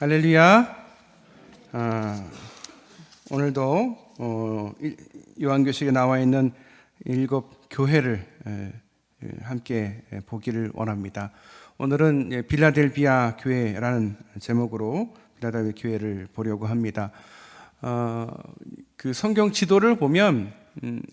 할렐루야. 오늘도 요한교실에 나와 있는 7 교회를 함께 보기를 원합니다. 오늘은 빌라델비아 교회라는 제목으로 빌라델비아 교회를 보려고 합니다. 그 성경 지도를 보면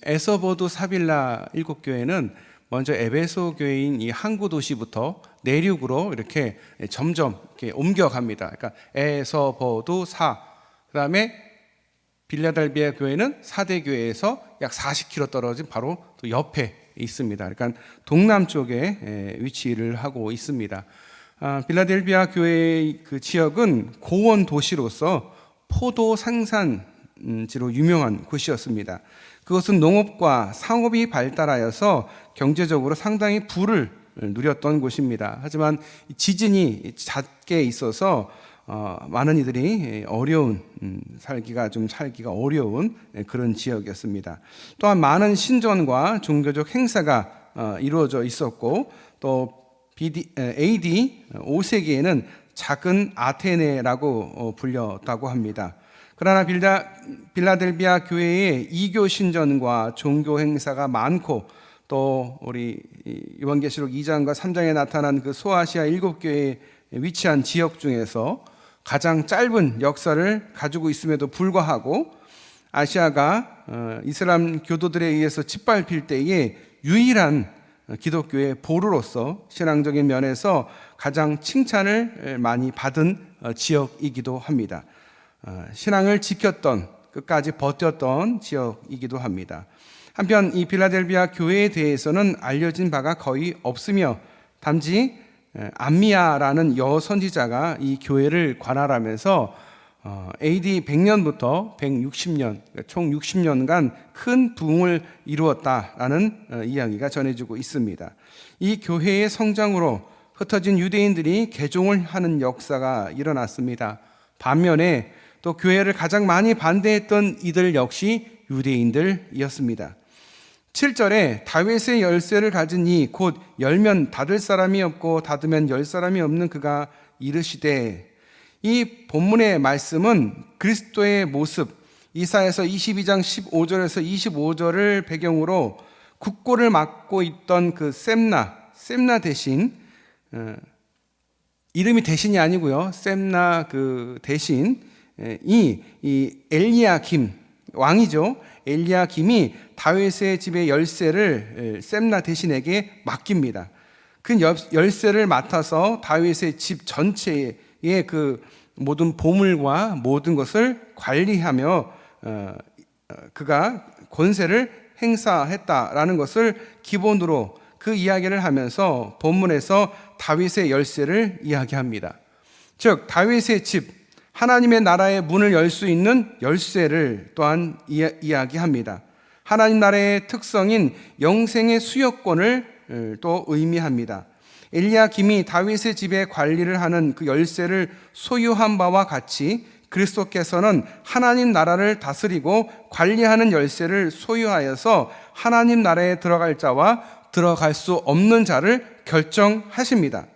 에서보드 사빌라 7 교회는 먼저 에베소 교회인 이 항구 도시부터 내륙으로 이렇게 점점 이렇게 옮겨갑니다. 그러니까 에서보드 사, 그다음에 빌라델비아 교회는 사대 교회에서 약 40km 떨어진 바로 또 옆에 있습니다. 그러니까 동남쪽에 위치를 하고 있습니다. 빌라델비아 교회의 그 지역은 고원 도시로서 포도 생산지로 유명한 곳이었습니다. 그것은 농업과 상업이 발달하여서 경제적으로 상당히 부를 누렸던 곳입니다. 하지만 지진이 잦게 있어서 많은 이들이 살기가 어려운 그런 지역이었습니다. 또한 많은 신전과 종교적 행사가 이루어져 있었고, 또 AD 5세기에는 작은 아테네라고 불렸다고 합니다. 그러나 빌라델비아 교회의 이교 신전과 종교 행사가 많고, 또 우리 요한계시록 2장과 3장에 나타난 그 소아시아 7교회에 위치한 지역 중에서 가장 짧은 역사를 가지고 있음에도 불구하고 아시아가 이슬람 교도들에 의해서 짓밟힐 때에 유일한 기독교의 보루로서 신앙적인 면에서 가장 칭찬을 많이 받은 지역이기도 합니다. 신앙을 지켰던, 끝까지 버텼던 지역이기도 합니다. 한편 이 빌라델비아 교회에 대해서는 알려진 바가 거의 없으며, 단지 암미아라는 여선지자가 이 교회를 관할하면서 AD 100년부터 160년, 총 60년간 큰 부흥을 이루었다라는 이야기가 전해지고 있습니다. 이 교회의 성장으로 흩어진 유대인들이 개종을 하는 역사가 일어났습니다. 반면에 또 교회를 가장 많이 반대했던 이들 역시 유대인들이었습니다. 7절에 다윗의 열쇠를 가진 이 곧 열면 닫을 사람이 없고 닫으면 열 사람이 없는 그가 이르시되, 이 본문의 말씀은 그리스도의 모습, 이사야서 22장 15절에서 25절을 배경으로 국고를 맡고 있던 그 셈나 대신, 이름이 대신이 아니고요, 셈나 그 대신 이 엘리야김 왕이죠. 엘리야김이 다윗의 집의 열쇠를 셈나 대신에게 맡깁니다. 그 열쇠를 맡아서 다윗의 집 전체의 그 모든 보물과 모든 것을 관리하며 그가 권세를 행사했다라는 것을 기본으로 그 이야기를 하면서 본문에서 다윗의 열쇠를 이야기합니다. 즉 다윗의 집, 하나님의 나라의 문을 열 수 있는 열쇠를 또한 이야기합니다. 하나님 나라의 특성인 영생의 수여권을 또 의미합니다. 엘리야김이 다윗의 집의 관리를 하는 그 열쇠를 소유한 바와 같이 그리스도께서는 하나님 나라를 다스리고 관리하는 열쇠를 소유하여서 하나님 나라에 들어갈 자와 들어갈 수 없는 자를 결정하십니다.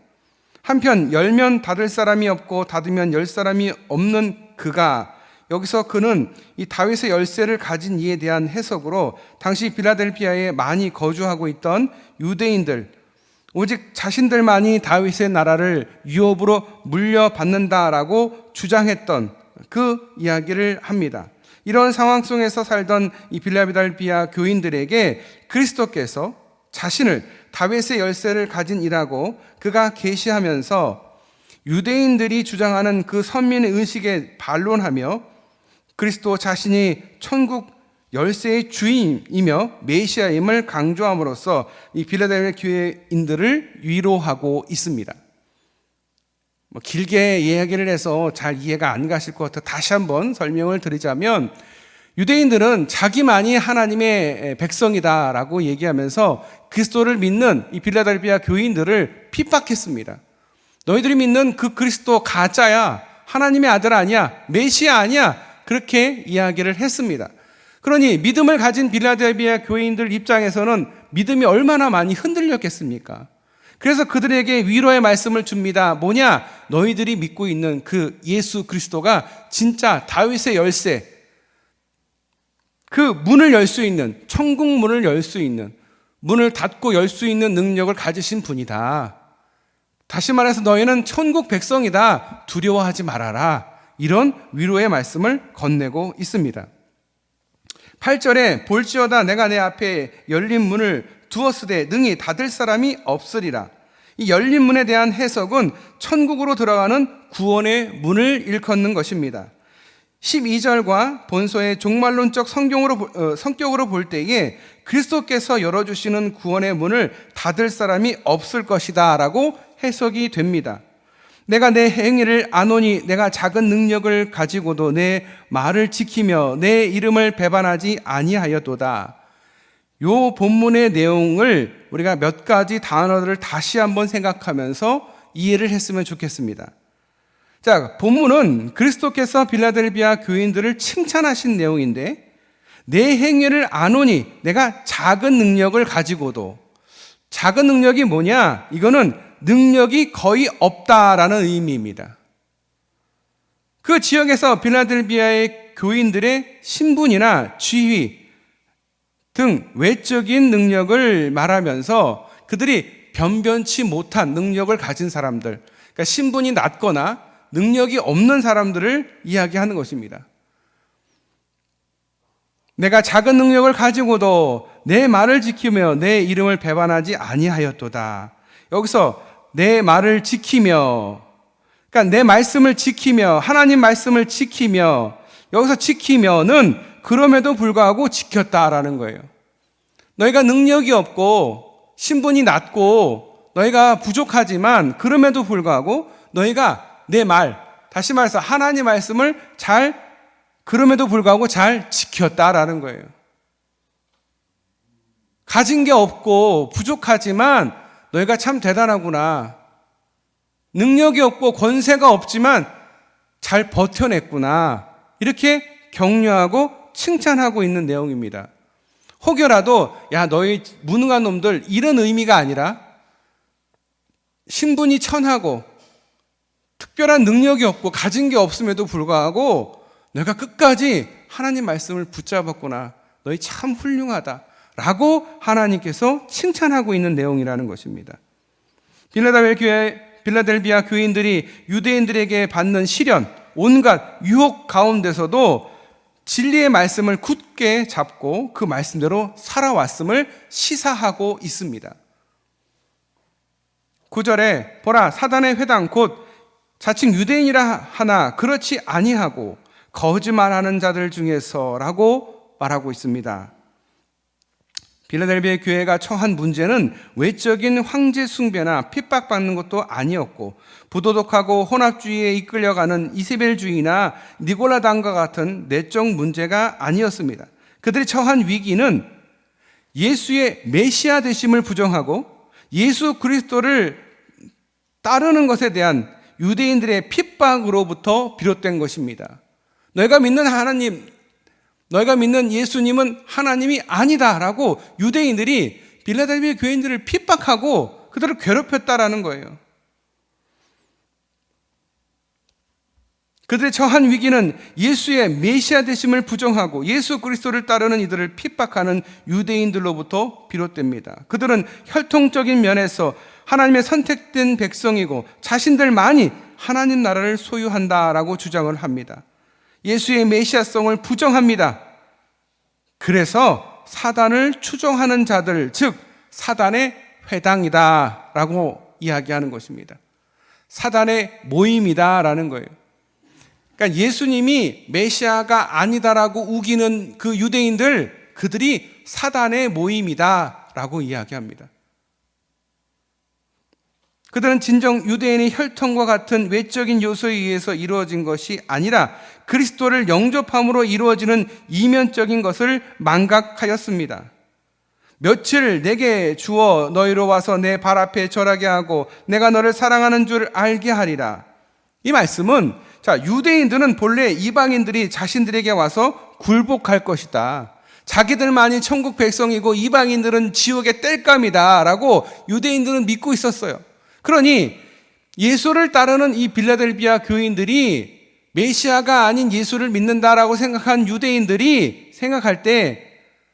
한편 열면 닫을 사람이 없고 닫으면 열 사람이 없는 그가, 여기서 그는 이 다윗의 열쇠를 가진 이에 대한 해석으로 당시 빌라델비아에 많이 거주하고 있던 유대인들, 오직 자신들만이 다윗의 나라를 유업으로 물려받는다라고 주장했던 그 이야기를 합니다. 이런 상황 속에서 살던 이 빌라델비아 교인들에게 그리스도께서 자신을 다윗의 열쇠를 가진 이라고 그가 계시하면서 유대인들이 주장하는 그 선민의 의식에 반론하며 그리스도 자신이 천국 열쇠의 주인이며 메시아임을 강조함으로써 이 빌라델비아 교회인들을 위로하고 있습니다. 길게 이야기를 해서 잘 이해가 안 가실 것 같아서 다시 한번 설명을 드리자면, 유대인들은 자기만이 하나님의 백성이다라고 얘기하면서 그리스도를 믿는 이 빌라델비아 교인들을 핍박했습니다. 너희들이 믿는 그 그리스도 가짜야, 하나님의 아들 아니야, 메시아 아니야, 그렇게 이야기를 했습니다. 그러니 믿음을 가진 빌라델비아 교인들 입장에서는 믿음이 얼마나 많이 흔들렸겠습니까? 그래서 그들에게 위로의 말씀을 줍니다. 뭐냐? 너희들이 믿고 있는 그 예수 그리스도가 진짜 다윗의 열쇠, 그 문을 열 수 있는, 천국 문을 열 수 있는, 문을 닫고 열 수 있는 능력을 가지신 분이다. 다시 말해서 너희는 천국 백성이다. 두려워하지 말아라. 이런 위로의 말씀을 건네고 있습니다. 8절에 볼지어다 내가 내 앞에 열린 문을 두었으되 능히 닫을 사람이 없으리라. 이 열린 문에 대한 해석은 천국으로 들어가는 구원의 문을 일컫는 것입니다. 12절과 본서의 종말론적 성격으로 볼 때에 그리스도께서 열어주시는 구원의 문을 닫을 사람이 없을 것이다 라고 해석이 됩니다. 내가 내 행위를 아노니 내가 작은 능력을 가지고도 내 말을 지키며 내 이름을 배반하지 아니하였도다. 요 본문의 내용을 우리가 몇 가지 단어들을 다시 한번 생각하면서 이해를 했으면 좋겠습니다. 자, 본문은 그리스도께서 빌라델비아 교인들을 칭찬하신 내용인데, 내 행위를 아노니 내가 작은 능력을 가지고도, 작은 능력이 뭐냐? 이거는 능력이 거의 없다라는 의미입니다. 그 지역에서 빌라델비아의 교인들의 신분이나 지위 등 외적인 능력을 말하면서 그들이 변변치 못한 능력을 가진 사람들, 그러니까 신분이 낮거나 능력이 없는 사람들을 이야기하는 것입니다. 내가 작은 능력을 가지고도 내 말을 지키며 내 이름을 배반하지 아니하였도다. 여기서 내 말을 지키며, 그러니까 내 말씀을 지키며, 하나님 말씀을 지키며, 여기서 지키며는 그럼에도 불구하고 지켰다라는 거예요. 너희가 능력이 없고 신분이 낮고 너희가 부족하지만 그럼에도 불구하고 너희가 내 말, 다시 말해서 하나님 말씀을 그럼에도 불구하고 잘 지켰다라는 거예요. 가진 게 없고 부족하지만 너희가 참 대단하구나. 능력이 없고 권세가 없지만 잘 버텨냈구나. 이렇게 격려하고 칭찬하고 있는 내용입니다. 혹여라도 야 너희 무능한 놈들, 이런 의미가 아니라 신분이 천하고 특별한 능력이 없고 가진 게 없음에도 불구하고 내가 끝까지 하나님 말씀을 붙잡았구나. 너희 참 훌륭하다 라고 하나님께서 칭찬하고 있는 내용이라는 것입니다. 빌라델비아 교인들이 유대인들에게 받는 시련, 온갖 유혹 가운데서도 진리의 말씀을 굳게 잡고 그 말씀대로 살아왔음을 시사하고 있습니다. 9절에 보라 사단의 회당 곧 자칭 유대인이라 하나 그렇지 아니하고 거짓말하는 자들 중에서라고 말하고 있습니다. 빌라델비아 교회가 처한 문제는 외적인 황제 숭배나 핍박받는 것도 아니었고 부도덕하고 혼합주의에 이끌려가는 이세벨주의나 니골라당과 같은 내적 문제가 아니었습니다. 그들이 처한 위기는 예수의 메시아 되심을 부정하고 예수 그리스도를 따르는 것에 대한 유대인들의 핍박으로부터 비롯된 것입니다. 너희가 믿는 하나님, 너희가 믿는 예수님은 하나님이 아니다라고 유대인들이 빌라델비아 교인들을 핍박하고 그들을 괴롭혔다라는 거예요. 그들의 처한 위기는 예수의 메시아 되심을 부정하고 예수 그리스도를 따르는 이들을 핍박하는 유대인들로부터 비롯됩니다. 그들은 혈통적인 면에서 하나님의 선택된 백성이고 자신들만이 하나님 나라를 소유한다라고 주장을 합니다. 예수의 메시아성을 부정합니다. 그래서 사단을 추종하는 자들, 즉 사단의 회당이다라고 이야기하는 것입니다. 사단의 모임이다라는 거예요. 그러니까 예수님이 메시아가 아니다라고 우기는 그 유대인들, 그들이 사단의 모임이다라고 이야기합니다. 그들은 진정 유대인의 혈통과 같은 외적인 요소에 의해서 이루어진 것이 아니라 그리스도를 영접함으로 이루어지는 이면적인 것을 망각하였습니다. 며칠 내게 주어 너희로 와서 내 발 앞에 절하게 하고 내가 너를 사랑하는 줄 알게 하리라. 이 말씀은 유대인들은 본래 이방인들이 자신들에게 와서 굴복할 것이다. 자기들만이 천국 백성이고 이방인들은 지옥의 땔감이다 라고 유대인들은 믿고 있었어요. 그러니 예수를 따르는 이 빌라델비아 교인들이 메시아가 아닌 예수를 믿는다라고 생각한 유대인들이 생각할 때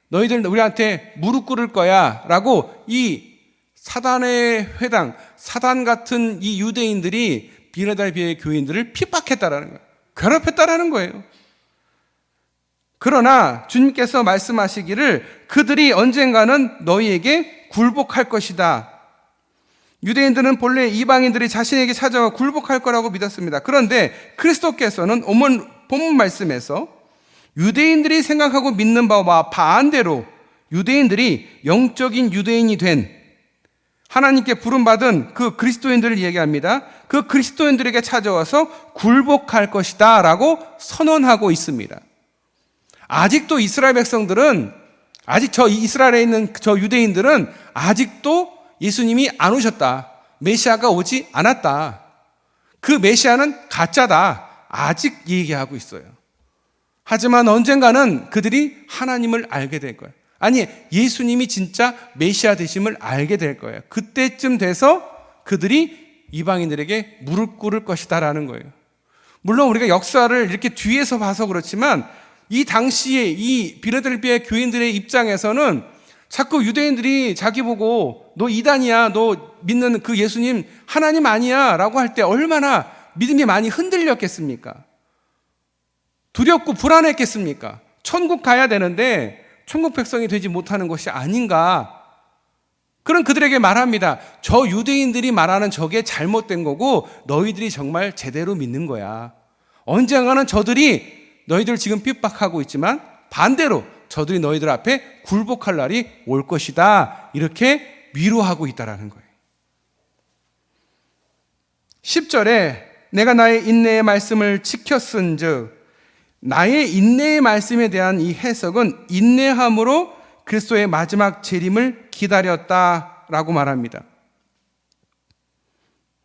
너희들 우리한테 무릎 꿇을 거야 라고 이 사단의 회당, 사단 같은 이 유대인들이 빌라델비아의 교인들을 핍박했다라는 거예요. 괴롭혔다라는 거예요. 그러나 주님께서 말씀하시기를 그들이 언젠가는 너희에게 굴복할 것이다. 유대인들은 본래 이방인들이 자신에게 찾아와 굴복할 거라고 믿었습니다. 그런데 그리스도께서는 본문 말씀에서 유대인들이 생각하고 믿는 바와 반대로 유대인들이 영적인 유대인이 된 하나님께 부름받은 그 그리스도인들을 얘기합니다. 그 그리스도인들에게 찾아와서 굴복할 것이다 라고 선언하고 있습니다. 아직도 이스라엘 백성들은, 아직 저 이스라엘에 있는 저 유대인들은 아직도 예수님이 안 오셨다, 메시아가 오지 않았다, 그 메시아는 가짜다, 아직 얘기하고 있어요. 하지만 언젠가는 그들이 하나님을 알게 될 거예요. 아니, 예수님이 진짜 메시아 되심을 알게 될 거예요. 그때쯤 돼서 그들이 이방인들에게 무릎 꿇을 것이다라는 거예요. 물론 우리가 역사를 이렇게 뒤에서 봐서 그렇지만 이 당시에 이 빌라델비아 교인들의 입장에서는 자꾸 유대인들이 자기 보고 너 이단이야, 너 믿는 그 예수님 하나님 아니야 라고 할 때 얼마나 믿음이 많이 흔들렸겠습니까? 두렵고 불안했겠습니까? 천국 가야 되는데 천국 백성이 되지 못하는 것이 아닌가. 그런 그들에게 말합니다. 저 유대인들이 말하는 저게 잘못된 거고 너희들이 정말 제대로 믿는 거야. 언젠가는 저들이 너희들 지금 핍박하고 있지만 반대로 저들이 너희들 앞에 굴복할 날이 올 것이다. 이렇게 위로하고 있다라는 거예요. 10절에 내가 나의 인내의 말씀을 지켰은즉, 나의 인내의 말씀에 대한 이 해석은 인내함으로 그리스도의 마지막 재림을 기다렸다라고 말합니다.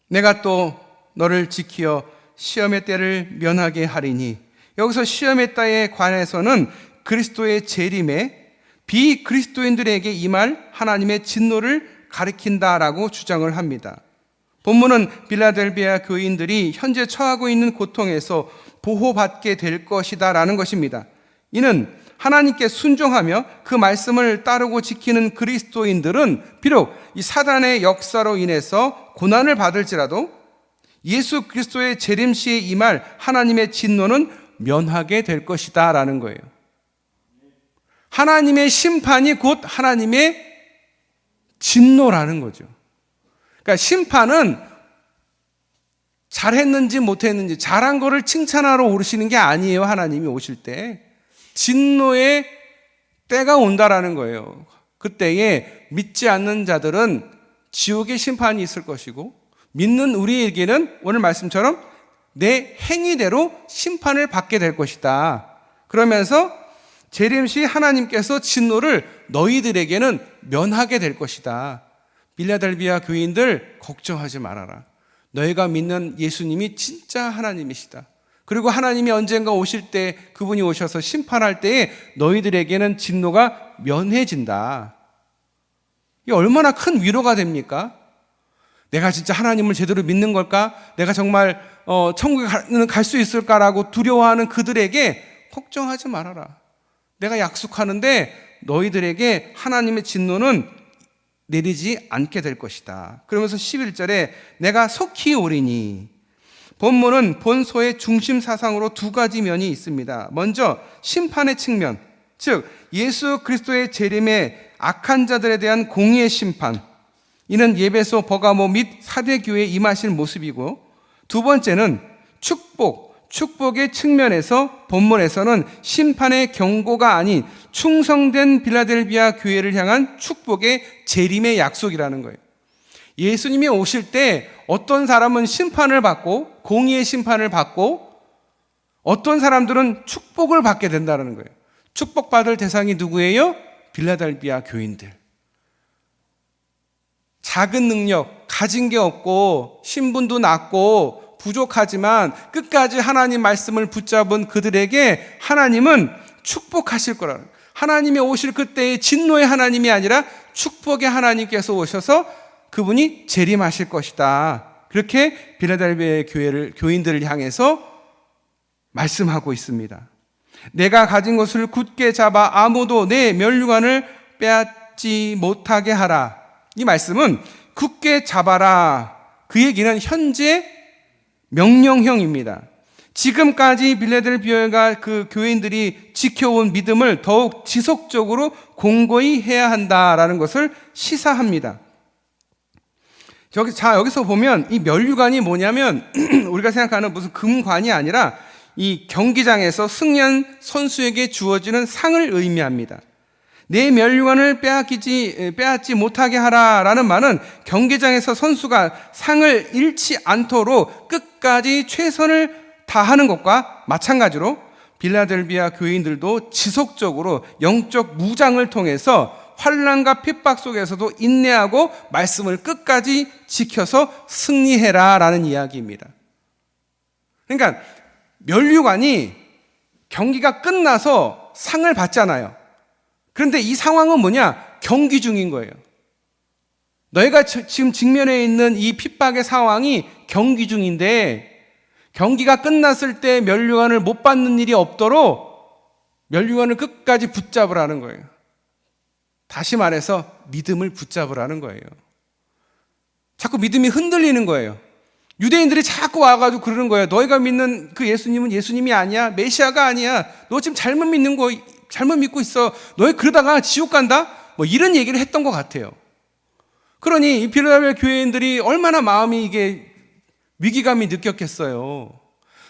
내가 또 너를 지키어 시험의 때를 면하게 하리니, 여기서 시험의 때에 관해서는 그리스도의 재림에 비그리스도인들에게 임할 하나님의 진노를 가리킨다라고 주장을 합니다. 본문은 빌라델비아 교인들이 현재 처하고 있는 고통에서 보호받게 될 것이다 라는 것입니다. 이는 하나님께 순종하며 그 말씀을 따르고 지키는 그리스도인들은 비록 이 사단의 역사로 인해서 고난을 받을지라도 예수 그리스도의 재림 시에 임할 하나님의 진노는 면하게 될 것이다 라는 거예요. 하나님의 심판이 곧 하나님의 진노라는 거죠. 그러니까 심판은 잘했는지 못했는지, 잘한 거를 칭찬하러 오르시는 게 아니에요. 하나님이 오실 때 진노의 때가 온다라는 거예요. 그때에 믿지 않는 자들은 지옥의 심판이 있을 것이고, 믿는 우리에게는 오늘 말씀처럼 내 행위대로 심판을 받게 될 것이다. 그러면서 재림 시 하나님께서 진노를 너희들에게는 면하게 될 것이다. 빌라델비아 교인들 걱정하지 말아라. 너희가 믿는 예수님이 진짜 하나님이시다. 그리고 하나님이 언젠가 오실 때, 그분이 오셔서 심판할 때에 너희들에게는 진노가 면해진다. 이게 얼마나 큰 위로가 됩니까? 내가 진짜 하나님을 제대로 믿는 걸까? 내가 정말 천국에 갈 수 있을까라고 두려워하는 그들에게 걱정하지 말아라. 내가 약속하는데 너희들에게 하나님의 진노는 내리지 않게 될 것이다. 그러면서 11절에 내가 속히 오리니, 본문은 본소의 중심 사상으로 두 가지 면이 있습니다. 먼저 심판의 측면, 즉 예수 그리스도의 재림에 악한 자들에 대한 공의의 심판, 이는 예배소, 버가모 및 사대교회에 임하실 모습이고, 두 번째는 축복의 측면에서 본문에서는 심판의 경고가 아닌 충성된 빌라델비아 교회를 향한 축복의 재림의 약속이라는 거예요. 예수님이 오실 때 어떤 사람은 심판을 받고, 공의의 심판을 받고, 어떤 사람들은 축복을 받게 된다는 거예요. 축복받을 대상이 누구예요? 빌라델비아 교인들. 작은 능력, 가진 게 없고 신분도 낮고 부족하지만 끝까지 하나님 말씀을 붙잡은 그들에게 하나님은 축복하실 거라는 거예요. 하나님의 오실 그때의 진노의 하나님이 아니라 축복의 하나님께서 오셔서 그분이 재림하실 것이다. 그렇게 빌라델비아의 교인들을 향해서 말씀하고 있습니다. 내가 가진 것을 굳게 잡아 아무도 내 면류관을 빼앗지 못하게 하라. 이 말씀은 굳게 잡아라. 그 얘기는 현재 명령형입니다. 지금까지 빌라델비아가 그 교인들이 지켜온 믿음을 더욱 지속적으로 공고히 해야 한다라는 것을 시사합니다. 여기서 보면 이 면류관이 뭐냐면 우리가 생각하는 무슨 금관이 아니라 이 경기장에서 승리한 선수에게 주어지는 상을 의미합니다. 내 면류관을 빼앗지 못하게 하라라는 말은 경기장에서 선수가 상을 잃지 않도록 끝까지 최선을 다하는 것과 마찬가지로 빌라델비아 교인들도 지속적으로 영적 무장을 통해서 환난과 핍박 속에서도 인내하고 말씀을 끝까지 지켜서 승리해라라는 이야기입니다. 그러니까 면류관이 경기가 끝나서 상을 받잖아요. 그런데 이 상황은 뭐냐? 경기 중인 거예요. 너희가 지금 직면해 있는 이 핍박의 상황이 경기 중인데 경기가 끝났을 때 면류관을 못 받는 일이 없도록 면류관을 끝까지 붙잡으라는 거예요. 다시 말해서 믿음을 붙잡으라는 거예요. 자꾸 믿음이 흔들리는 거예요. 유대인들이 자꾸 와가지고 그러는 거예요. 너희가 믿는 그 예수님은 예수님이 아니야. 메시아가 아니야. 너 지금 잘못 믿고 있어. 너희 그러다가 지옥 간다? 뭐 이런 얘기를 했던 것 같아요. 그러니 이 빌라델비아 교회인들이 얼마나 마음이 이게 위기감이 느꼈겠어요.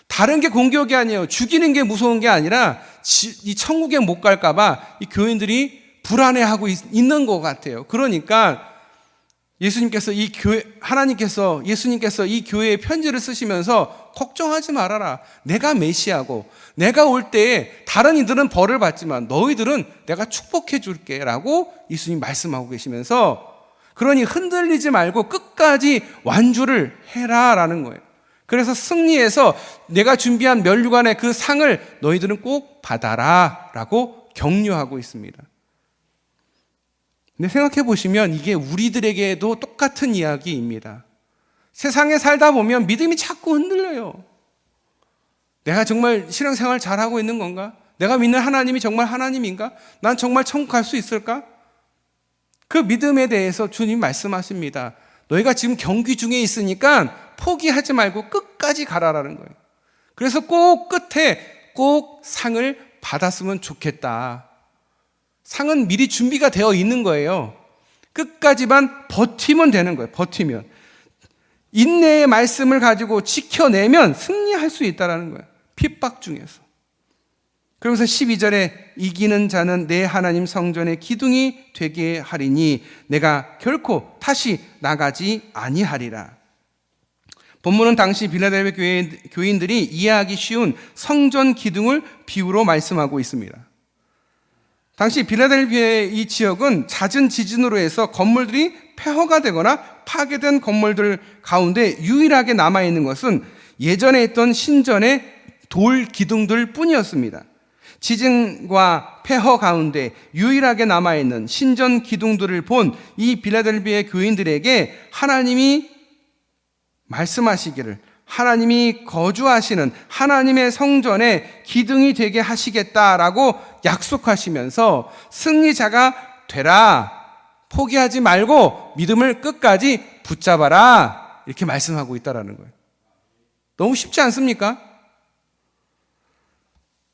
다른 게 공격이 아니에요. 죽이는 게 무서운 게 아니라 이 천국에 못 갈까봐 이 교인들이 불안해하고 있는 것 같아요. 그러니까 예수님께서 예수님께서 이 교회에 편지를 쓰시면서 걱정하지 말아라. 내가 메시아고 내가 올 때에 다른 이들은 벌을 받지만 너희들은 내가 축복해 줄게 라고 예수님 말씀하고 계시면서 그러니 흔들리지 말고 끝까지 완주를 해라라는 거예요. 그래서 승리해서 내가 준비한 면류관의 그 상을 너희들은 꼭 받아라라고 격려하고 있습니다. 근데 생각해 보시면 이게 우리들에게도 똑같은 이야기입니다. 세상에 살다 보면 믿음이 자꾸 흔들려요. 내가 정말 신앙생활 잘하고 있는 건가? 내가 믿는 하나님이 정말 하나님인가? 난 정말 천국 갈 수 있을까? 그 믿음에 대해서 주님 말씀하십니다. 너희가 지금 경기 중에 있으니까 포기하지 말고 끝까지 가라라는 거예요. 그래서 꼭 끝에 꼭 상을 받았으면 좋겠다. 상은 미리 준비가 되어 있는 거예요. 끝까지만 버티면 되는 거예요. 버티면. 인내의 말씀을 가지고 지켜내면 승리할 수 있다는 거예요. 핍박 중에서. 그러면서 12절에 이기는 자는 내 하나님 성전의 기둥이 되게 하리니 내가 결코 다시 나가지 아니하리라. 본문은 당시 빌라델비아 교인들이 이해하기 쉬운 성전 기둥을 비유로 말씀하고 있습니다. 당시 빌라델비아의 이 지역은 잦은 지진으로 해서 건물들이 폐허가 되거나 파괴된 건물들 가운데 유일하게 남아있는 것은 예전에 있던 신전의 돌 기둥들 뿐이었습니다. 지진과 폐허 가운데 유일하게 남아있는 신전 기둥들을 본 이 빌라델비아 교인들에게 하나님이 말씀하시기를 하나님이 거주하시는 하나님의 성전에 기둥이 되게 하시겠다라고 약속하시면서 승리자가 되라, 포기하지 말고 믿음을 끝까지 붙잡아라 이렇게 말씀하고 있다라는 거예요. 너무 쉽지 않습니까?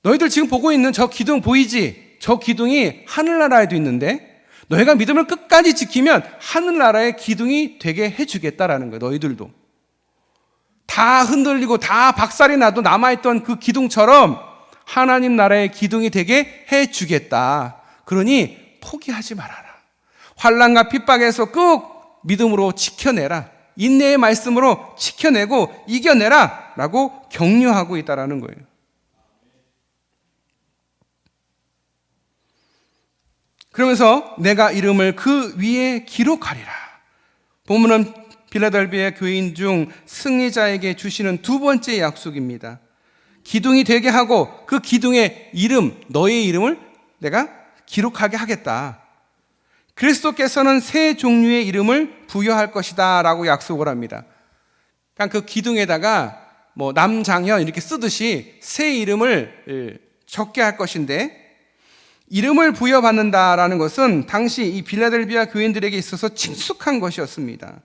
너희들 지금 보고 있는 저 기둥 보이지? 저 기둥이 하늘나라에도 있는데 너희가 믿음을 끝까지 지키면 하늘나라의 기둥이 되게 해주겠다라는 거예요. 너희들도 다 흔들리고 다 박살이 나도 남아있던 그 기둥처럼 하나님 나라의 기둥이 되게 해주겠다. 그러니 포기하지 말아라. 환난과 핍박에서 꼭 믿음으로 지켜내라. 인내의 말씀으로 지켜내고 이겨내라 라고 격려하고 있다는 거예요. 그러면서 내가 이름을 그 위에 기록하리라. 본문은 빌라델비아 교인 중 승리자에게 주시는 두 번째 약속입니다. 기둥이 되게 하고 그 기둥의 이름, 너의 이름을 내가 기록하게 하겠다. 그리스도께서는 새 종류의 이름을 부여할 것이다 라고 약속을 합니다. 그러니까 그 기둥에다가 뭐 남장현 이렇게 쓰듯이 새 이름을 적게 할 것인데, 이름을 부여받는다라는 것은 당시 이 빌라델비아 교인들에게 있어서 친숙한 것이었습니다.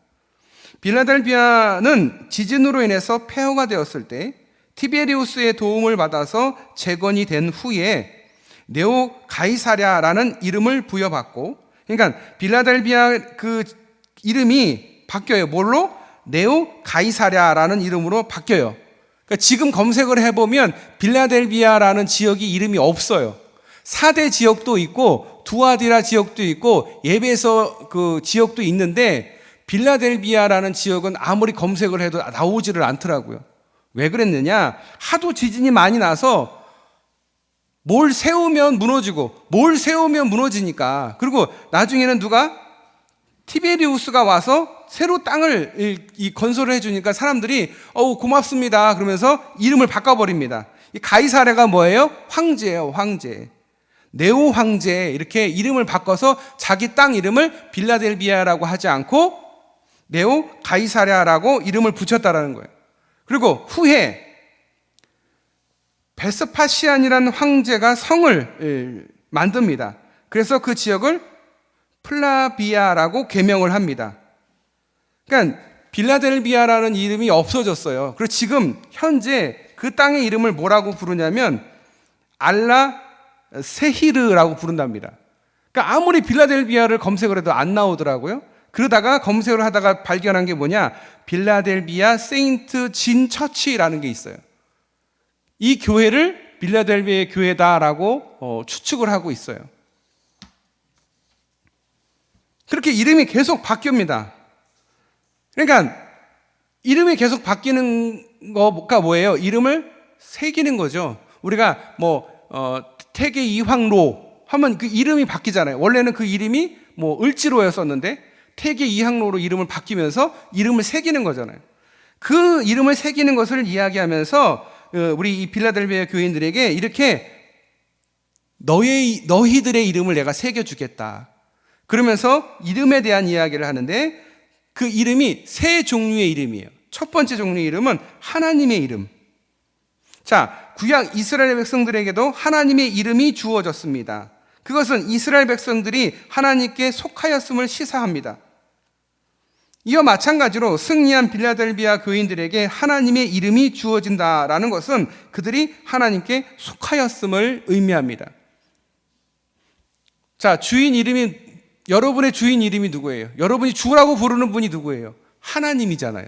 빌라델비아는 지진으로 인해서 폐허가 되었을 때 티베리우스의 도움을 받아서 재건이 된 후에 네오 가이사랴라는 이름을 부여받고, 그러니까 빌라델비아 그 이름이 바뀌어요. 뭘로? 네오 가이사랴라는 이름으로 바뀌어요. 그러니까 지금 검색을 해보면 빌라델비아라는 지역이 이름이 없어요. 4대 지역도 있고 두아디라 지역도 있고 예베소 그 지역도 있는데 빌라델비아라는 지역은 아무리 검색을 해도 나오지를 않더라고요. 왜 그랬느냐? 하도 지진이 많이 나서 뭘 세우면 무너지고 뭘 세우면 무너지니까. 그리고 나중에는 누가? 티베리우스가 와서 새로 땅을 건설을 해주니까 사람들이 고맙습니다 그러면서 이름을 바꿔버립니다. 이 가이사랴가 뭐예요? 황제예요. 황제. 네오 황제, 이렇게 이름을 바꿔서 자기 땅 이름을 빌라델비아라고 하지 않고 네오 가이사랴라고 이름을 붙였다라는 거예요. 그리고 후에 베스파시안이라는 황제가 성을 만듭니다. 그래서 그 지역을 플라비아라고 개명을 합니다. 그러니까 빌라델비아라는 이름이 없어졌어요. 그리고 지금 현재 그 땅의 이름을 뭐라고 부르냐면 알라 세히르라고 부른답니다. 그러니까 아무리 빌라델비아를 검색을 해도 안 나오더라고요. 그러다가 검색을 하다가 발견한 게 뭐냐? 빌라델비아 세인트 진 처치라는 게 있어요. 이 교회를 빌라델비아의 교회다라고 추측을 하고 있어요. 그렇게 이름이 계속 바뀝니다. 그러니까 이름이 계속 바뀌는 거가 뭐예요? 이름을 새기는 거죠. 우리가 태계 이황로 하면 그 이름이 바뀌잖아요. 원래는 그 이름이 을지로였었는데 태계 이황로로 이름을 바뀌면서 이름을 새기는 거잖아요. 그 이름을 새기는 것을 이야기하면서 우리 이 빌라델비아 교인들에게 이렇게 너희들의 이름을 내가 새겨주겠다. 그러면서 이름에 대한 이야기를 하는데 그 이름이 세 종류의 이름이에요. 첫 번째 종류의 이름은 하나님의 이름. 자, 구약 이스라엘 백성들에게도 하나님의 이름이 주어졌습니다. 그것은 이스라엘 백성들이 하나님께 속하였음을 시사합니다. 이와 마찬가지로 승리한 빌라델비아 교인들에게 하나님의 이름이 주어진다라는 것은 그들이 하나님께 속하였음을 의미합니다. 자, 여러분의 주인 이름이 누구예요? 여러분이 주라고 부르는 분이 누구예요? 하나님이잖아요.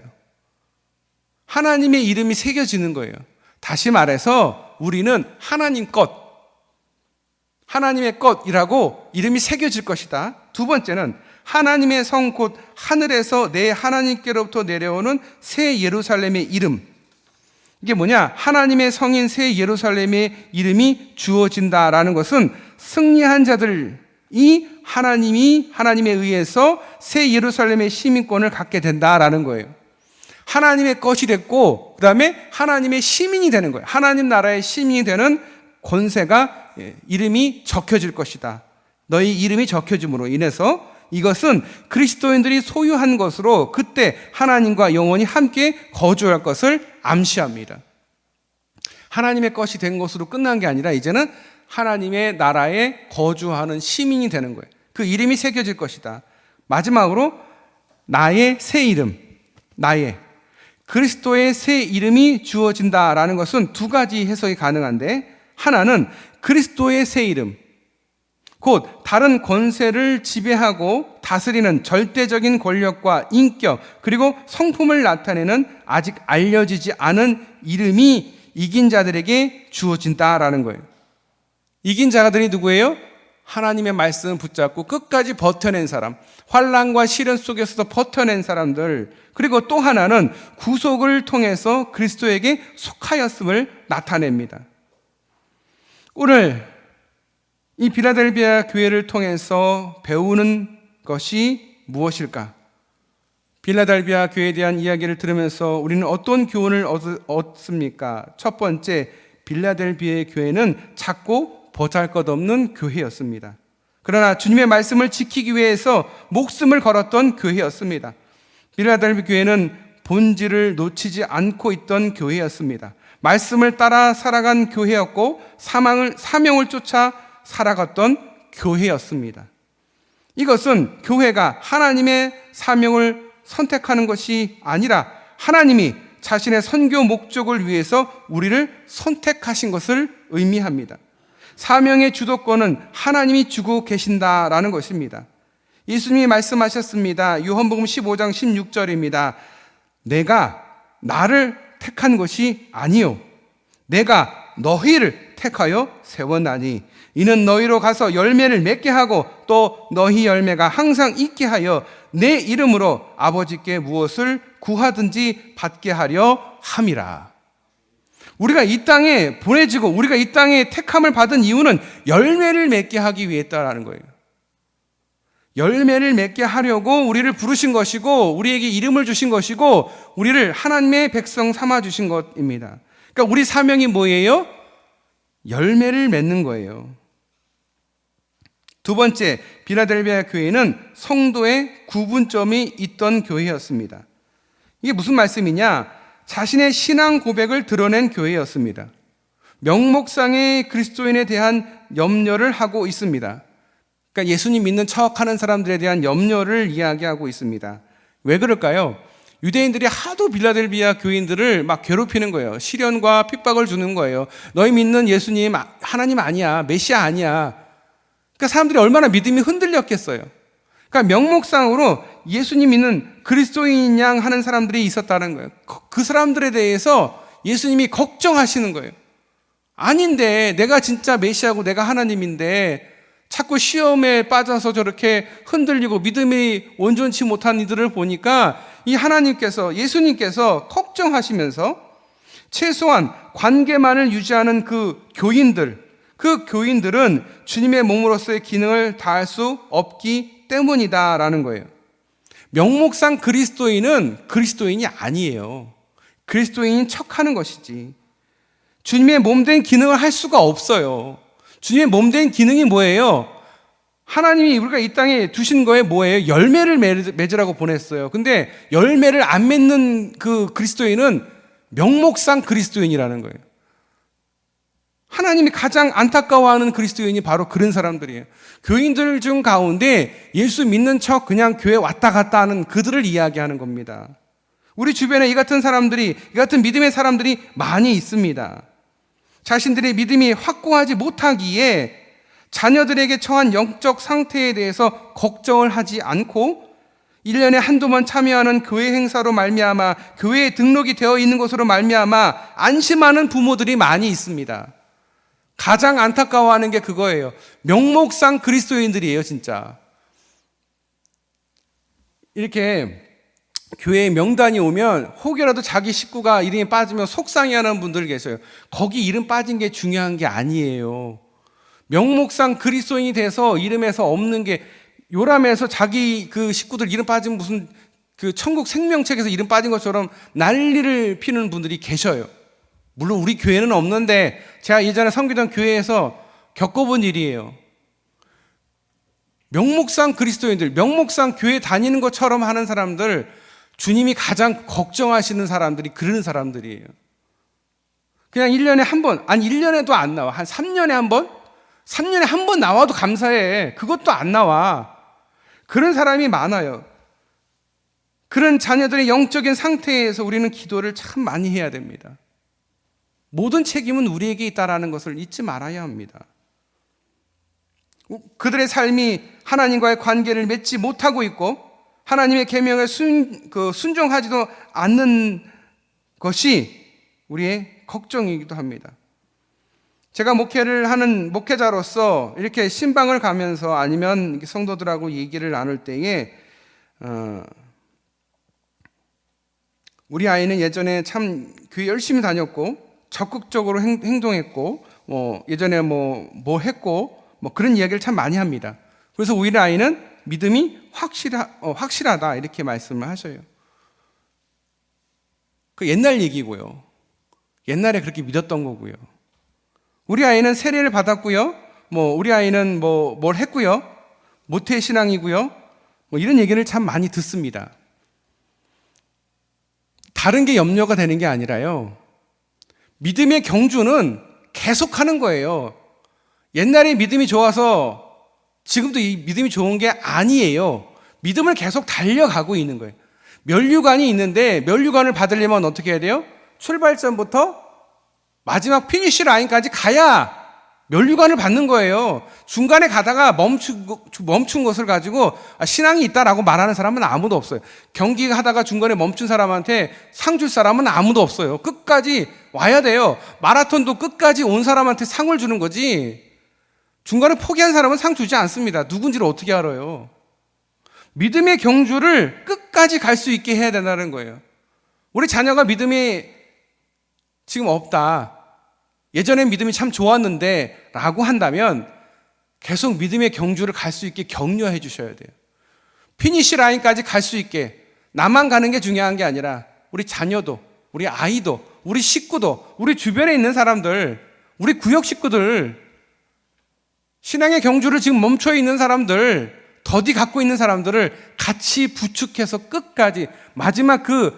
하나님의 이름이 새겨지는 거예요. 다시 말해서 우리는 하나님 것, 하나님의 것이라고 이름이 새겨질 것이다. 두 번째는 하나님의 성 곧 하늘에서 내 하나님께로부터 내려오는 새 예루살렘의 이름. 이게 뭐냐? 하나님의 성인 새 예루살렘의 이름이 주어진다라는 것은 승리한 자들이 하나님에 의해서 새 예루살렘의 시민권을 갖게 된다라는 거예요. 하나님의 것이 됐고 그 다음에 하나님의 시민이 되는 거예요. 하나님 나라의 시민이 되는 권세가 이름이 적혀질 것이다. 너희 이름이 적혀짐으로 인해서 이것은 그리스도인들이 소유한 것으로 그때 하나님과 영원히 함께 거주할 것을 암시합니다. 하나님의 것이 된 것으로 끝난 게 아니라 이제는 하나님의 나라에 거주하는 시민이 되는 거예요. 그 이름이 새겨질 것이다. 마지막으로 나의 새 이름, 그리스도의 새 이름이 주어진다라는 것은 두 가지 해석이 가능한데, 하나는 그리스도의 새 이름, 곧 다른 권세를 지배하고 다스리는 절대적인 권력과 인격 그리고 성품을 나타내는 아직 알려지지 않은 이름이 이긴 자들에게 주어진다라는 거예요. 이긴 자들이 누구예요? 하나님의 말씀을 붙잡고 끝까지 버텨낸 사람, 환난과 시련 속에서도 버텨낸 사람들, 그리고 또 하나는 구속을 통해서 그리스도에게 속하였음을 나타냅니다. 오늘 이 빌라델비아 교회를 통해서 배우는 것이 무엇일까? 빌라델비아 교회에 대한 이야기를 들으면서 우리는 어떤 교훈을 얻습니까? 첫 번째, 빌라델비아의 교회는 작고 보잘것없는 교회였습니다. 그러나 주님의 말씀을 지키기 위해서 목숨을 걸었던 교회였습니다. 빌라델비 교회는 본질을 놓치지 않고 있던 교회였습니다. 말씀을 따라 살아간 교회였고 사명을 쫓아 살아갔던 교회였습니다. 이것은 교회가 하나님의 사명을 선택하는 것이 아니라 하나님이 자신의 선교 목적을 위해서 우리를 선택하신 것을 의미합니다. 사명의 주도권은 하나님이 주고 계신다라는 것입니다. 예수님이 말씀하셨습니다. 요한복음 15장 16절입니다. 내가 나를 택한 것이 아니요 내가 너희를 택하여 세웠나니 이는 너희로 가서 열매를 맺게 하고 또 너희 열매가 항상 있게 하여 내 이름으로 아버지께 무엇을 구하든지 받게 하려 함이라. 우리가 이 땅에 보내지고 우리가 이 땅에 택함을 받은 이유는 열매를 맺게 하기 위해서라는 거예요. 열매를 맺게 하려고 우리를 부르신 것이고 우리에게 이름을 주신 것이고 우리를 하나님의 백성 삼아 주신 것입니다. 그러니까 우리 사명이 뭐예요? 열매를 맺는 거예요. 두 번째, 빌라델비아 교회는 성도의 구분점이 있던 교회였습니다. 이게 무슨 말씀이냐? 자신의 신앙 고백을 드러낸 교회였습니다. 명목상의 그리스도인에 대한 염려를 하고 있습니다. 그러니까 예수님 믿는 척하는 사람들에 대한 염려를 이야기하고 있습니다. 왜 그럴까요? 유대인들이 하도 빌라델비아 교인들을 막 괴롭히는 거예요. 시련과 핍박을 주는 거예요. 너희 믿는 예수님 하나님 아니야, 메시아 아니야. 그러니까 사람들이 얼마나 믿음이 흔들렸겠어요. 그러니까 명목상으로 예수님 믿는 그리스도인 양 하는 사람들이 있었다는 거예요. 그 사람들에 대해서 예수님이 걱정하시는 거예요. 아닌데 내가 진짜 메시아고 내가 하나님인데 자꾸 시험에 빠져서 저렇게 흔들리고 믿음이 온전치 못한 이들을 보니까 이 하나님께서 예수님께서 걱정하시면서 최소한 관계만을 유지하는 그 교인들은 주님의 몸으로서의 기능을 다할 수 없기 때문이다라는 거예요. 명목상 그리스도인은 그리스도인이 아니에요. 그리스도인인 척하는 것이지. 주님의 몸된 기능을 할 수가 없어요. 주님의 몸된 기능이 뭐예요? 하나님이 우리가 이 땅에 두신 거에 뭐예요? 열매를 맺으라고 보냈어요. 근데 열매를 안 맺는 그 그리스도인은 명목상 그리스도인이라는 거예요. 하나님이 가장 안타까워하는 그리스도인이 바로 그런 사람들이에요. 교인들 중 가운데 예수 믿는 척 그냥 교회 왔다 갔다 하는 그들을 이야기하는 겁니다. 우리 주변에 이 같은 믿음의 사람들이 많이 있습니다. 자신들의 믿음이 확고하지 못하기에 자녀들에게 처한 영적 상태에 대해서 걱정을 하지 않고 1년에 한두 번 참여하는 교회 행사로 말미암아 교회에 등록이 되어 있는 것으로 말미암아 안심하는 부모들이 많이 있습니다. 가장 안타까워하는 게 그거예요. 명목상 그리스도인들이에요, 진짜. 이렇게 교회에 명단이 오면 혹여라도 자기 식구가 이름이 빠지면 속상해하는 분들 계세요. 거기 이름 빠진 게 중요한 게 아니에요. 명목상 그리스도인이 돼서 이름에서 없는 게 요람에서 자기 그 식구들 이름 빠지면 무슨 그 천국 생명책에서 이름 빠진 것처럼 난리를 피는 분들이 계셔요. 물론 우리 교회는 없는데 제가 예전에 섬기던 교회에서 겪어본 일이에요. 명목상 그리스도인들, 명목상 교회 다니는 것처럼 하는 사람들, 주님이 가장 걱정하시는 사람들이 그런 사람들이에요. 그냥 1년에 한 번, 아니 1년에도 안 나와. 한 3년에 한 번? 3년에 한 번 나와도 감사해. 그것도 안 나와. 그런 사람이 많아요. 그런 자녀들의 영적인 상태에서 우리는 기도를 참 많이 해야 됩니다. 모든 책임은 우리에게 있다는 것을 잊지 말아야 합니다. 그들의 삶이 하나님과의 관계를 맺지 못하고 있고 하나님의 계명에 순종하지도 않는 것이 우리의 걱정이기도 합니다. 제가 목회를 하는 목회자로서 이렇게 신방을 가면서 아니면 성도들하고 얘기를 나눌 때에 우리 아이는 예전에 참 교회 열심히 다녔고 적극적으로 행동했고 예전에 뭐 했고 그런 이야기를 참 많이 합니다. 그래서 우리 아이는 믿음이 확실하다 이렇게 말씀을 하셔요. 그 옛날 얘기고요. 옛날에 그렇게 믿었던 거고요. 우리 아이는 세례를 받았고요. 우리 아이는 뭘 했고요. 모태신앙이고요. 이런 얘기를 참 많이 듣습니다. 다른 게 염려가 되는 게 아니라요. 믿음의 경주는 계속하는 거예요. 옛날에 믿음이 좋아서 지금도 이 믿음이 좋은 게 아니에요. 믿음을 계속 달려가고 있는 거예요. 면류관이 있는데 면류관을 받으려면 어떻게 해야 돼요? 출발점부터 마지막 피니시 라인까지 가야 면류관을 받는 거예요. 중간에 가다가 멈춘 것을 가지고 신앙이 있다라고 말하는 사람은 아무도 없어요. 경기 하다가 중간에 멈춘 사람한테 상 줄 사람은 아무도 없어요. 끝까지 와야 돼요. 마라톤도 끝까지 온 사람한테 상을 주는 거지, 중간에 포기한 사람은 상 주지 않습니다. 누군지를 어떻게 알아요? 믿음의 경주를 끝까지 갈 수 있게 해야 된다는 거예요. 우리 자녀가 믿음이 지금 없다, 예전에 믿음이 참 좋았는데 라고 한다면 계속 믿음의 경주를 갈 수 있게 격려해 주셔야 돼요. 피니시 라인까지 갈 수 있게. 나만 가는 게 중요한 게 아니라 우리 자녀도, 우리 아이도, 우리 식구도, 우리 주변에 있는 사람들, 우리 구역 식구들, 신앙의 경주를 지금 멈춰 있는 사람들, 더디 갖고 있는 사람들을 같이 부축해서 끝까지 마지막 그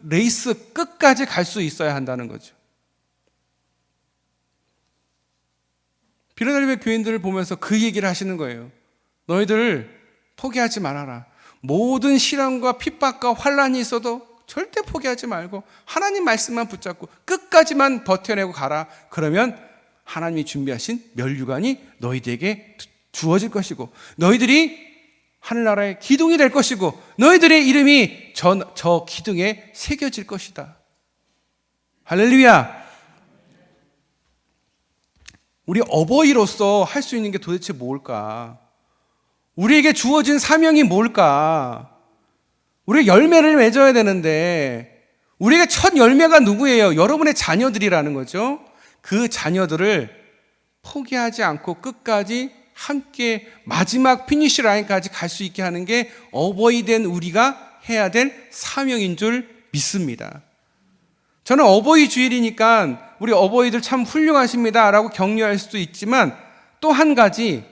레이스 끝까지 갈 수 있어야 한다는 거죠. 빌라델비아 교인들을 보면서 그 얘기를 하시는 거예요. 너희들 포기하지 말아라. 모든 시련과 핍박과 환란이 있어도 절대 포기하지 말고 하나님 말씀만 붙잡고 끝까지만 버텨내고 가라. 그러면 하나님이 준비하신 면류관이 너희들에게 주어질 것이고 너희들이 하늘나라의 기둥이 될 것이고 너희들의 이름이 저 기둥에 새겨질 것이다. 할렐루야. 우리 어버이로서 할 수 있는 게 도대체 뭘까? 우리에게 주어진 사명이 뭘까? 우리가 열매를 맺어야 되는데 우리에게 첫 열매가 누구예요? 여러분의 자녀들이라는 거죠. 그 자녀들을 포기하지 않고 끝까지 함께 마지막 피니시 라인까지 갈 수 있게 하는 게 어버이 된 우리가 해야 될 사명인 줄 믿습니다. 저는 어버이 주일이니까 우리 어버이들 참 훌륭하십니다 라고 격려할 수도 있지만 또 한 가지,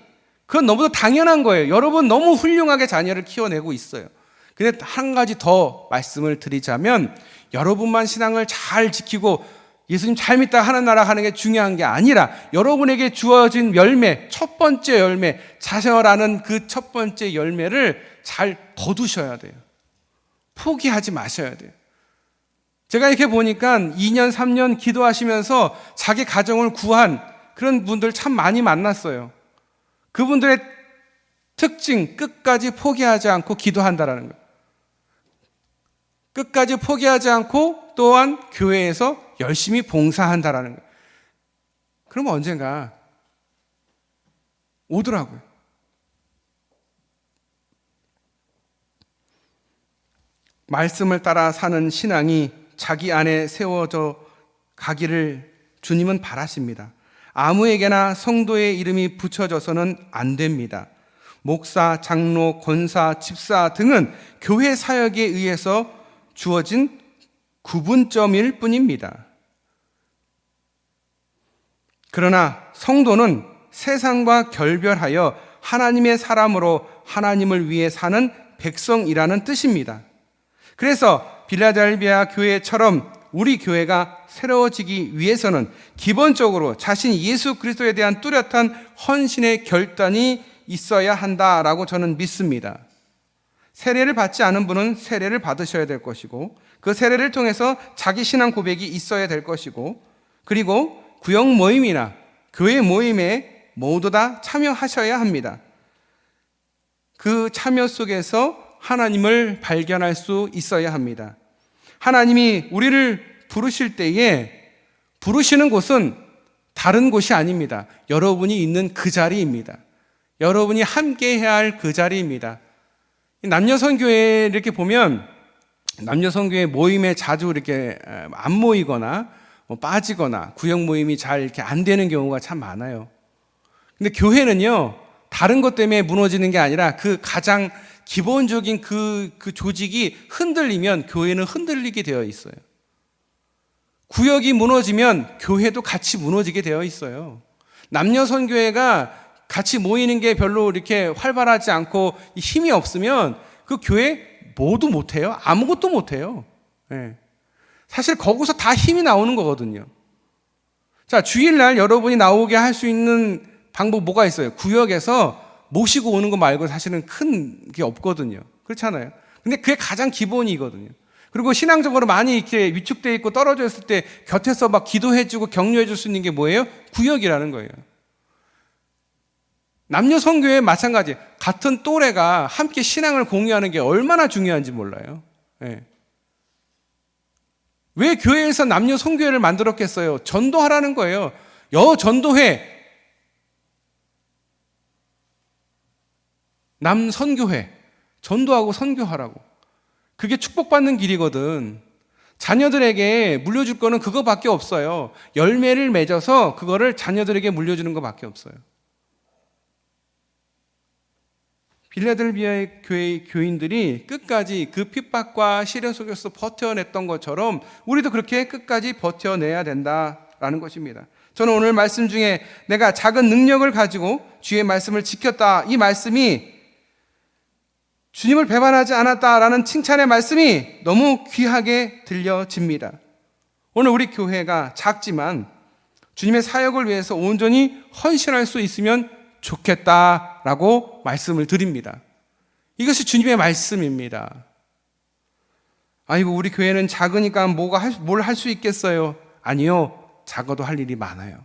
그건 너무도 당연한 거예요. 여러분 너무 훌륭하게 자녀를 키워내고 있어요. 근데 한 가지 더 말씀을 드리자면 여러분만 신앙을 잘 지키고 예수님 잘 믿다 하는 나라 가는 게 중요한 게 아니라 여러분에게 주어진 열매, 첫 번째 열매, 자녀라는 그 첫 번째 열매를 잘 거두셔야 돼요. 포기하지 마셔야 돼요. 제가 이렇게 보니까 2년, 3년 기도하시면서 자기 가정을 구한 그런 분들 참 많이 만났어요. 그분들의 특징, 끝까지 포기하지 않고 기도한다라는 거예요. 끝까지 포기하지 않고 또한 교회에서 열심히 봉사한다라는 거예요. 그러면 언젠가 오더라고요. 말씀을 따라 사는 신앙이 자기 안에 세워져 가기를 주님은 바라십니다. 아무에게나 성도의 이름이 붙여져서는 안 됩니다. 목사, 장로, 권사, 집사 등은 교회 사역에 의해서 주어진 구분점일 뿐입니다. 그러나 성도는 세상과 결별하여 하나님의 사람으로 하나님을 위해 사는 백성이라는 뜻입니다. 그래서 빌라델비아 교회처럼 우리 교회가 새로워지기 위해서는 기본적으로 자신 예수 그리스도에 대한 뚜렷한 헌신의 결단이 있어야 한다라고 저는 믿습니다. 세례를 받지 않은 분은 세례를 받으셔야 될 것이고 그 세례를 통해서 자기 신앙 고백이 있어야 될 것이고 그리고 구역 모임이나 교회 모임에 모두 다 참여하셔야 합니다. 그 참여 속에서 하나님을 발견할 수 있어야 합니다. 하나님이 우리를 부르실 때에 부르시는 곳은 다른 곳이 아닙니다. 여러분이 있는 그 자리입니다. 여러분이 함께 해야 할 그 자리입니다. 남녀선교회 이렇게 보면 남녀선교회 모임에 자주 이렇게 안 모이거나 빠지거나 구역 모임이 잘 이렇게 안 되는 경우가 참 많아요. 근데 교회는요, 다른 것 때문에 무너지는 게 아니라 그 가장 기본적인 그 조직이 흔들리면 교회는 흔들리게 되어 있어요. 구역이 무너지면 교회도 같이 무너지게 되어 있어요. 남녀선교회가 같이 모이는 게 별로 이렇게 활발하지 않고 힘이 없으면 그 교회 뭐도 못해요. 아무것도 못해요. 예. 사실 거기서 다 힘이 나오는 거거든요. 자, 주일날 여러분이 나오게 할 수 있는 방법 뭐가 있어요? 구역에서 모시고 오는 거 말고 사실은 큰 게 없거든요. 그렇잖아요. 근데 그게 가장 기본이거든요. 그리고 신앙적으로 많이 이렇게 위축되어 있고 떨어져 있을 때 곁에서 막 기도해주고 격려해줄 수 있는 게 뭐예요? 구역이라는 거예요. 남녀 선교회 마찬가지. 같은 또래가 함께 신앙을 공유하는 게 얼마나 중요한지 몰라요. 예. 왜 교회에서 남녀 선교회를 만들었겠어요? 전도하라는 거예요. 여전도회, 남선교회, 전도하고 선교하라고. 그게 축복받는 길이거든. 자녀들에게 물려줄 거는 그거밖에 없어요. 열매를 맺어서 그거를 자녀들에게 물려주는 것밖에 없어요. 빌라델비아의 교회의 교인들이 끝까지 그 핍박과 시련 속에서 버텨냈던 것처럼 우리도 그렇게 끝까지 버텨내야 된다라는 것입니다. 저는 오늘 말씀 중에 내가 작은 능력을 가지고 주의 말씀을 지켰다, 이 말씀이 주님을 배반하지 않았다라는 칭찬의 말씀이 너무 귀하게 들려집니다. 오늘 우리 교회가 작지만 주님의 사역을 위해서 온전히 헌신할 수 있으면 좋겠다라고 말씀을 드립니다. 이것이 주님의 말씀입니다. 아이고, 우리 교회는 작으니까 뭘 할 수 있겠어요? 아니요, 작아도 할 일이 많아요.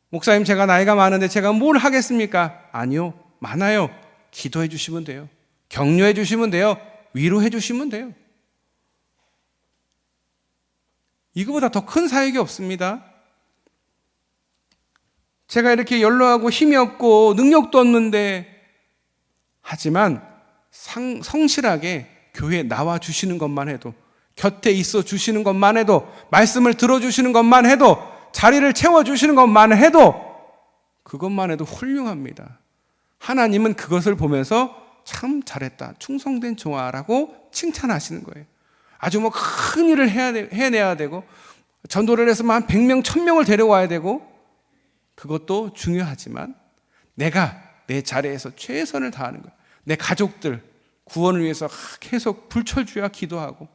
목사님, 제가 나이가 많은데 제가 뭘 하겠습니까? 아니요, 많아요. 기도해 주시면 돼요. 격려해 주시면 돼요. 위로해 주시면 돼요. 이거보다 더 큰 사역이 없습니다. 제가 이렇게 연로하고 힘이 없고 능력도 없는데, 하지만 성실하게 교회에 나와 주시는 것만 해도, 곁에 있어 주시는 것만 해도, 말씀을 들어주시는 것만 해도, 자리를 채워주시는 것만 해도, 그것만 해도 훌륭합니다. 하나님은 그것을 보면서 참 잘했다, 충성된 종아라고 칭찬하시는 거예요. 아주 뭐 큰 일을 해내야 되고, 전도를 해서 한 100명, 1000명을 데려와야 되고, 그것도 중요하지만 내가 내 자리에서 최선을 다하는 거예요. 내 가족들 구원을 위해서 계속 불철주야 기도하고,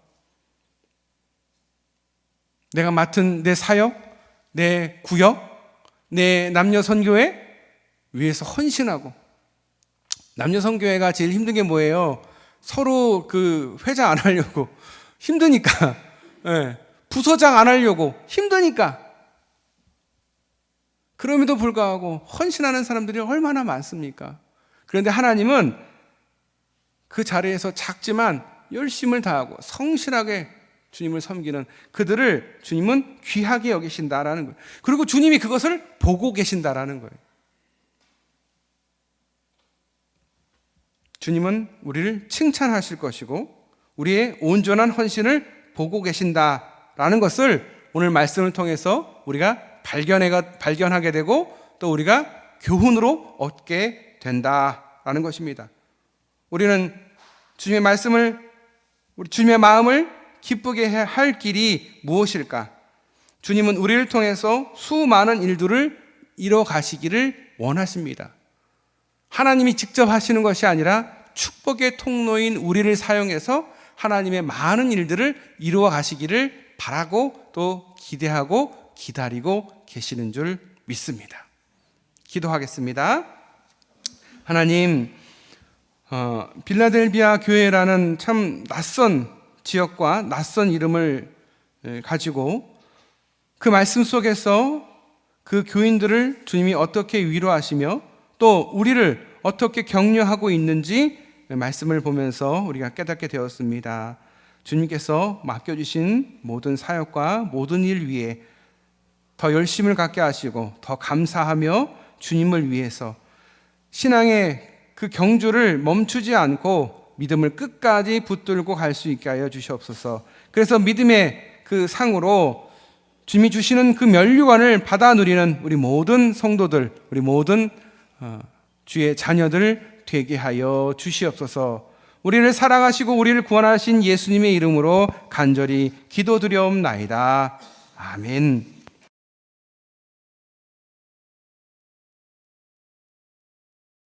내가 맡은 내 사역, 내 구역, 내 남녀 선교회 위해서 헌신하고. 남녀 선교회가 제일 힘든 게 뭐예요? 서로 그 회장 안 하려고 힘드니까, 예, 부서장 안 하려고 힘드니까. 그럼에도 불구하고 헌신하는 사람들이 얼마나 많습니까? 그런데 하나님은 그 자리에서 작지만 열심을 다하고 성실하게 주님을 섬기는 그들을 주님은 귀하게 여기신다라는 거예요. 그리고 주님이 그것을 보고 계신다라는 거예요. 주님은 우리를 칭찬하실 것이고 우리의 온전한 헌신을 보고 계신다라는 것을 오늘 말씀을 통해서 우리가 발견하게 되고 또 우리가 교훈으로 얻게 된다라는 것입니다. 우리는 주님의 말씀을, 우리 주님의 마음을 기쁘게 할 길이 무엇일까? 주님은 우리를 통해서 수많은 일들을 이뤄 가시기를 원하십니다. 하나님이 직접 하시는 것이 아니라 축복의 통로인 우리를 사용해서 하나님의 많은 일들을 이루어 가시기를 바라고 또 기대하고 기다리고 계시는 줄 믿습니다. 기도하겠습니다. 하나님, 빌라델비아 교회라는 참 낯선 지역과 낯선 이름을 가지고 그 말씀 속에서 그 교인들을 주님이 어떻게 위로하시며 또 우리를 어떻게 격려하고 있는지 말씀을 보면서 우리가 깨닫게 되었습니다. 주님께서 맡겨주신 모든 사역과 모든 일 위에 더 열심을 갖게 하시고 더 감사하며 주님을 위해서 신앙의 그 경주를 멈추지 않고 믿음을 끝까지 붙들고 갈 수 있게 하여 주시옵소서. 그래서 믿음의 그 상으로 주님이 주시는 그 면류관을 받아 누리는 우리 모든 성도들, 우리 모든 주의 자녀들 되게 하여 주시옵소서. 우리를 사랑하시고 우리를 구원하신 예수님의 이름으로 간절히 기도드려옵나이다. 아멘.